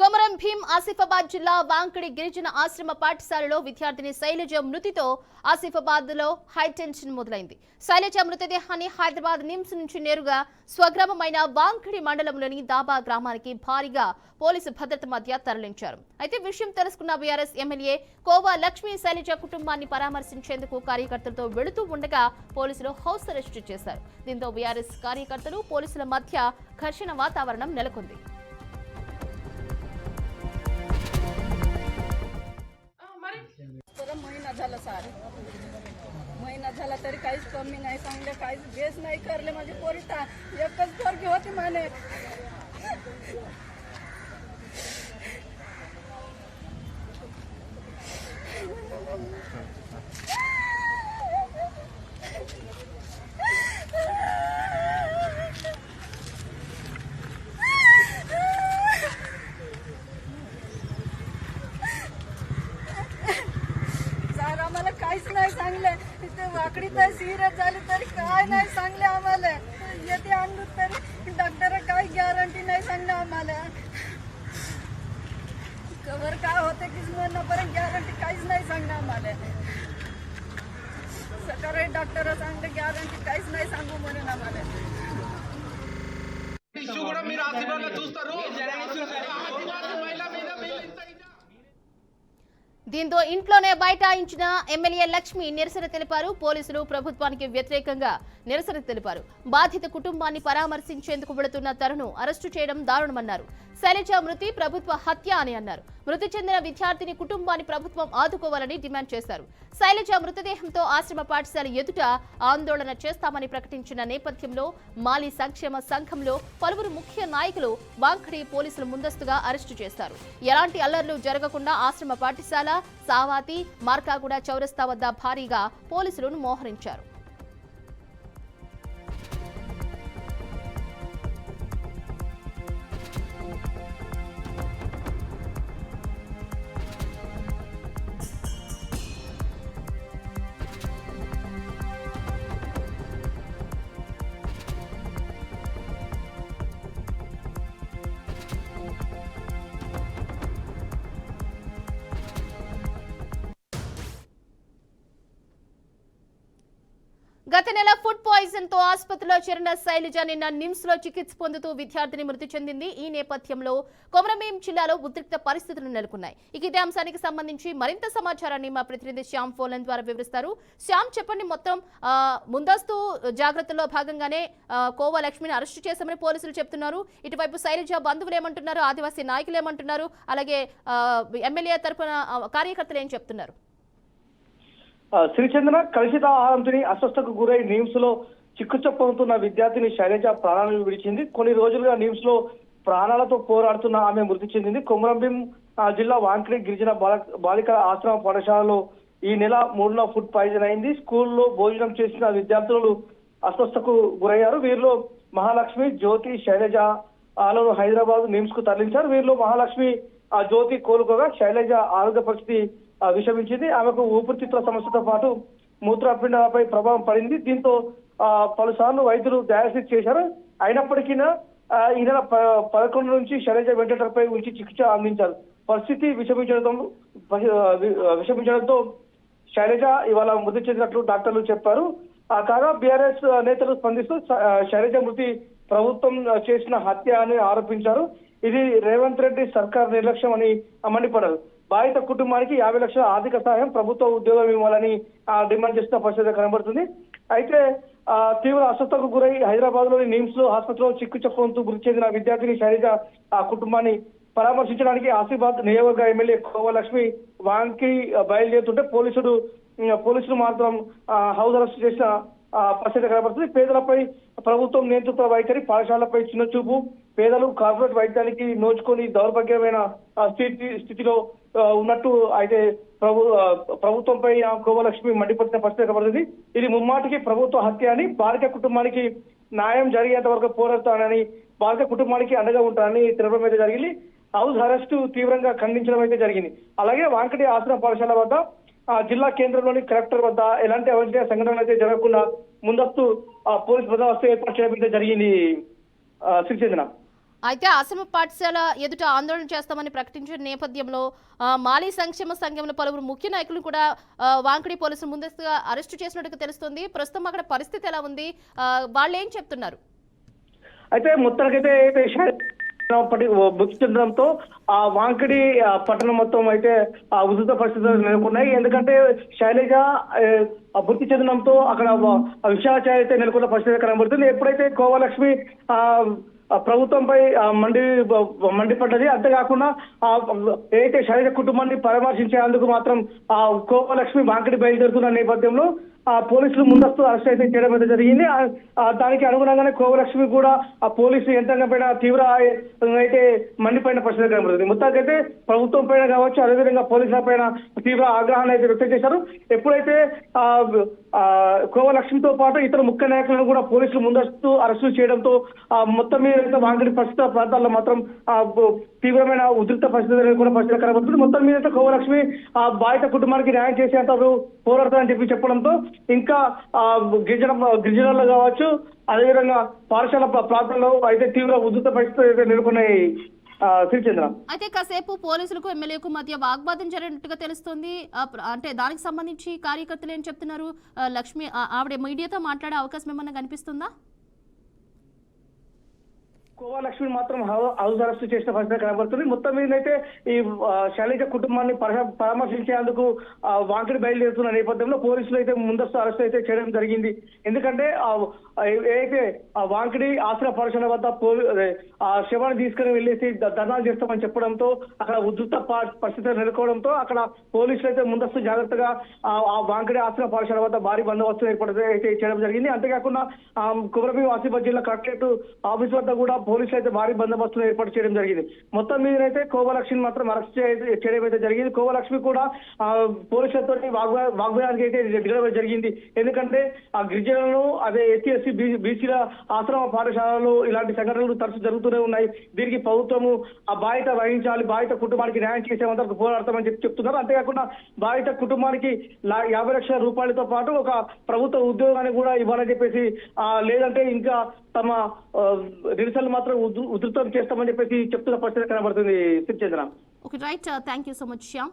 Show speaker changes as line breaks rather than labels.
కొమరం భీం ఆసిఫాబాద్ జిల్లా వాంకడి గిరిజన ఆశ్రమ పాఠశాలలో విద్యార్థిని శైలజ మృతితో ఆసిఫాబాద్ లో హైటెన్షన్ మొదలైంది. శైలజ మృతదేహాన్ని హైదరాబాద్ నిమ్స్ నుంచి నేరుగా స్వగ్రామమైన వాంకడి మండలంలోని దాబా గ్రామానికి భారీగా పోలీసు భద్రత మధ్య తరలించారు. అయితే విషయం తెలుసుకున్న బీఆర్ఎస్ ఎమ్మెల్యే కోవా లక్ష్మి శైలజ కుటుంబాన్ని పరామర్శించేందుకు కార్యకర్తలతో వెళుతూ ఉండగా పోలీసులు హౌస్ అరెస్ట్ చేశారు. దీంతో బీఆర్ఎస్ కార్యకర్తలు పోలీసుల మధ్య ఘర్షణ వాతావరణం నెలకొంది.
महिना झाला सारे महिना झाला तरी काहीच कमी नाही सांगले, काहीच बेस नाही करले. माझी पोरी एकच पोरगी होती माने. काहीच नाही सांगले. इथे वाकडी तर सिरियस झाली तरी काय नाही सांगले आम्हाला. येते आणलं तरी डॉक्टर काही गॅरंटी नाही सांगले आम्हाला. कवर काय होते की म्हणण्यापर्यंत गॅरंटी काहीच नाही सांगले आम्हाला. सकाळी डॉक्टर सांगले गॅरंटी काहीच नाही सांगू म्हणून आम्हाला.
దీంతో ఇంట్లోనే బైఠాయించిన ఎమ్మెల్యే లక్ష్మి నిరసన తెలిపారు. పోలీసులు ప్రభుత్వానికి వ్యతిరేకంగా నిరసన తెలిపారు. బాధిత కుటుంబాన్ని పరామర్శించేందుకు వెళుతున్న తరును అరెస్టు చేయడం దారుణమన్నారు. శైలజ మృతి ప్రభుత్వ హత్య అని అన్నారు. మృతి చెందిన విద్యార్థిని కుటుంబాన్ని ప్రభుత్వం ఆదుకోవాలని డిమాండ్ చేశారు. శైలజ మృతదేహంతో ఆశ్రమ పాఠశాల ఎదుట ఆందోళన చేస్తామని ప్రకటించిన నేపథ్యంలో మాలి సంక్షేమ సంఘంలో పలువురు ముఖ్య నాయకులు వాంఖడి పోలీసులు ముందస్తుగా అరెస్టు చేశారు. ఎలాంటి అల్లర్లు జరగకుండా ఆశ్రమ పాఠశాల, సావాతి, మార్కాగూడ చౌరస్తా వద్ద భారీగా పోలీసులను మోహరించారు. గత నెల ఫుడ్ పాయిజన్ తో ఆసుపత్రిలో చేరిన శైలజ నిన్న నిమ్స్ లో చికిత్స పొందుతూ విద్యార్థిని మృతి చెందింది. ఈ నేపథ్యంలో కొమరంభీం జిల్లాలో ఉద్రిక్త పరిస్థితులు నెలకొన్నాయి. ఇదే అంశానికి సంబంధించి మరింత సమాచారాన్ని మా ప్రతినిధి శ్యామ్ ఫోన్ ద్వారా వివరిస్తారు. శ్యామ్, చెప్పండి. మొత్తం ముందస్తు జాగ్రత్తల్లో భాగంగానే కోవా లక్ష్మిని అరెస్టు చేశామని పోలీసులు చెప్తున్నారు. ఇటువైపు శైలజ బంధువులు ఏమంటున్నారు, ఆదివాసీ నాయకులు ఏమంటున్నారు, అలాగే ఎమ్మెల్యే తరఫున కార్యకర్తలు ఏం చెప్తున్నారు?
శ్రీచంద్ర కలుషిత ఆహారం తిని అస్వస్థకు గురై నిమ్స్ లో చికిత్స పొందుతున్న విద్యార్థిని శైలజ ప్రాణాలను విడిచింది. కొన్ని రోజులుగా నిమ్స్ లో ప్రాణాలతో పోరాడుతున్న ఆమె మృతి చెందింది. కొమరంభీం జిల్లా వాంకడి గిరిజన బాలికల ఆశ్రమ పాఠశాలలో ఈ నెల 3న ఫుడ్ పాయిజన్ అయింది. స్కూల్లో భోజనం చేసిన విద్యార్థులు అస్వస్థకు గురయ్యారు. వీరిలో మహాలక్ష్మి, జ్యోతి, శైలజ ఆలను హైదరాబాద్ నిమ్స్ కు తరలించారు. వీరిలో మహాలక్ష్మి జ్యోతి కోలుకోగా శైలజ ఆరోగ్య పరిస్థితి విషమించింది. ఆమెకు ఊపిరితిత్తుల సమస్యతో పాటు మూత్రపిండాలపై ప్రభావం పడింది. దీంతో పలుసార్లు వైద్యులు డయాలసిస్ చేశారు. అయినప్పటికీ ఈ నెల 11 నుంచి శైలజ వెంటిలేటర్ పై ఉంచి చికిత్స అందించారు. పరిస్థితి విషమించడంతో శైలజ ఇవాళ మృతి చెందినట్లు డాక్టర్లు చెప్పారు. కాగా బీఆర్ఎస్ నేతలు స్పందిస్తూ శైలజ మృతి ప్రభుత్వం చేసిన హత్య అని ఆరోపించారు. ఇది రేవంత్ రెడ్డి సర్కార్ నిర్లక్ష్యం అని మండిపడ్డారు. బాధిత కుటుంబానికి 50 లక్షల ఆర్థిక సహాయం, ప్రభుత్వ ఉద్యోగం ఇవ్వాలని డిమాండ్ చేస్తున్న పరిస్థితి కనబడుతుంది. అయితే తీవ్ర అస్వస్థకు గురై హైదరాబాద్ లోని నిమ్స్ లో ఆసుపత్రిలో చికిత్స పొందుతూ మృతి చెందిన విద్యార్థిని శైలజ ఆ కుటుంబాన్ని పరామర్శించడానికి ఆసిఫాబాద్ నియోజకవర్గ ఎమ్మెల్యే కోవా లక్ష్మి వాంకి బయలుదేరుతుంటే పోలీసులు మాత్రం హౌస్ అరెస్ట్ చేసిన పరిస్థితి కనబడుతుంది. పేదలపై ప్రభుత్వం నియంత్రిత వైఖరి, పాఠశాలపై చిన్న చూపు, పేదలు కార్పొరేట్ వైద్యానికి నోచుకొని దౌర్భాగ్యమైన స్థితిలో ఉన్నట్టు అయితే ప్రభుత్వంపై కోవలక్ష్మి మండిపడిన పరిస్థితి కనబడుతుంది. ఇది ముమ్మాటికి ప్రభుత్వ హత్య అని, బాలిక కుటుంబానికి న్యాయం జరిగేంత వరకు పోరాడతానని, బాలిక కుటుంబానికి అండగా ఉంటానని తెలపడం అయితే జరిగింది. హౌస్ అరెస్టు తీవ్రంగా ఖండించడం అయితే జరిగింది. అలాగే వాంకటి ఆశ్రమ పాఠశాల వద్ద జిల్లా కేంద్రంలోని కలెక్టర్ వద్ద ఎలాంటి అవాంఛనీయ సంఘటనలు అయితే జరగకుండా ముందస్తు పోలీస్ బందోబస్తు ఏర్పాటు చేయడం జరిగింది. శ్రీచంద్ర.
అయితే ఆశ్రమ పాఠశాల ఎదుట ఆందోళన చేస్తామని ప్రకటించిన నేపథ్యంలో మాలీ సంక్షేమ సంఘంలో పలువురు ముఖ్య నాయకులు కూడా వాంకడి పోలీసులు ముందస్తుగా అరెస్టు చేసినట్టుగా తెలుస్తుంది. ప్రస్తుతం అక్కడ పరిస్థితి ఎలా ఉంది, వాళ్ళు ఏం చెప్తున్నారు?
అయితే మొత్తానికైతే మృతి చెందడంతో ఆ వాంకడి పట్టణం మొత్తం అయితే ఆ ఉధృత పరిస్థితులు నెలకొన్నాయి. ఎందుకంటే శైలజ మృతి చెందడంతో అక్కడ విషాచార్య అయితే నెలకొన్న పరిస్థితి కనబడుతుంది. ఎప్పుడైతే కోవలక్ష్మి ప్రభుత్వంపై మండిపడ్డది. అంతేకాకుండా ఏదైతే శైలజ కుటుంబాన్ని పరామర్శించేందుకు మాత్రం ఆ కోవలక్ష్మి వాంకడి బయలుదేరుతున్న నేపథ్యంలో ఆ పోలీసులు ముందస్తు అరెస్ట్ అయితే చేయడం అయితే జరిగింది. దానికి అనుగుణంగానే కోవలక్ష్మి కూడా ఆ పోలీసు యంత్రాంగం పైన తీవ్ర అయితే మండిపోయిన పరిస్థితి కనబడుతుంది. మొత్తానికైతే ప్రభుత్వం పైన కావచ్చు, అదేవిధంగా పోలీసుల పైన తీవ్ర ఆగ్రహాన్ని అయితే వ్యక్తం చేశారు. ఎప్పుడైతే కోవలక్ష్మితో పాటు ఇతర ముఖ్య నాయకులను కూడా పోలీసులు ముందస్తు అరెస్టు చేయడంతో మొత్తం మీద వాంకడి పరిస్థితుల ప్రాంతాల్లో మాత్రం తీవ్రమైన ఉధృత పరిస్థితులు కూడా పరిస్థితి కనబడుతుంది. మొత్తం మీద కోవలక్ష్మి ఆ బాధిత కుటుంబానికి న్యాయం చేసేంత పోరాడతారని చెప్పడంతో ఇంకా గిరిజనులు కావచ్చు, అదేవిధంగా పాఠశాల ప్రాంతంలో అయితే తీవ్ర ఉధృత పరిస్థితులు అయితే నెలకొన్నాయి. శ్రీచంద్ర,
అయితే కాసేపు పోలీసులకు ఎమ్మెల్యేకు మధ్య వాగ్వాదం జరిగినట్టుగా తెలుస్తుంది. అంటే దానికి సంబంధించి కార్యకర్తలు ఏం చెప్తున్నారు? లక్ష్మి ఆవిడ మీడియాతో మాట్లాడే అవకాశం ఏమన్నా కనిపిస్తుందా?
కోవలక్ష్మి మాత్రం హౌస్ అరెస్ట్ చేసిన పరిస్థితి కనబడుతుంది. మొత్తం మీద అయితే ఈ శైలజ కుటుంబాన్ని పరామర్శించేందుకు వాంకడి బయలుదేరుతున్న నేపథ్యంలో పోలీసులు అయితే ముందస్తు అరెస్ట్ అయితే చేయడం జరిగింది. ఎందుకంటే ఏదైతే వాంకడి ఆశ్రమ పాఠశాల వద్ద ఆ శవాన్ని తీసుకుని వెళ్ళేసి ధర్నాలు చేస్తామని చెప్పడంతో అక్కడ ఉధృత పరిస్థితులు నెలకొవడంతో అక్కడ పోలీసులు అయితే ముందస్తు జాగ్రత్తగా ఆ వాంకడి ఆశ్రమ పాఠశాల వద్ద భారీ బందోబస్తు ఏర్పాటు అయితే చేయడం జరిగింది. అంతేకాకుండా కుమరభీం ఆసిఫాబాద్ జిల్లా కలెక్టరేట్ ఆఫీస్ వద్ద కూడా పోలీసులు అయితే భారీ బందోబస్తును ఏర్పాటు చేయడం జరిగింది. మొత్తం మీదనైతే కోవలక్ష్మిని మాత్రం అరెస్ట్ చేయడం అయితే జరిగింది. కోవలక్ష్మి కూడా పోలీసులతో వాగ్వాదానికి అయితే దిగడం జరిగింది. ఎందుకంటే ఆ గిరిజనులను అదే ఎస్సీ బీసీల ఆశ్రమ పాఠశాలలో ఇలాంటి సంఘటనలు తరచు జరుగుతూనే ఉన్నాయి. దీనికి ప్రభుత్వము ఆ బాధ్యత వహించాలి, బాధిత కుటుంబానికి న్యాయం చేసేందుకు పోరాడతామని చెప్తున్నారు. అంతేకాకుండా బాధిత కుటుంబానికి 50 లక్షల రూపాయలతో పాటు ఒక ప్రభుత్వ ఉద్యోగాన్ని కూడా ఇవ్వాలని చెప్పేసి, లేదంటే ఇంకా తమ నిరసనలు మాత్రం ఉధృతం చేస్తామని చెప్పేసి చెప్తున్న పరిస్థితి కనబడుతుంది. Sri Chandra.
Okay, right. Thank you so much Shyam.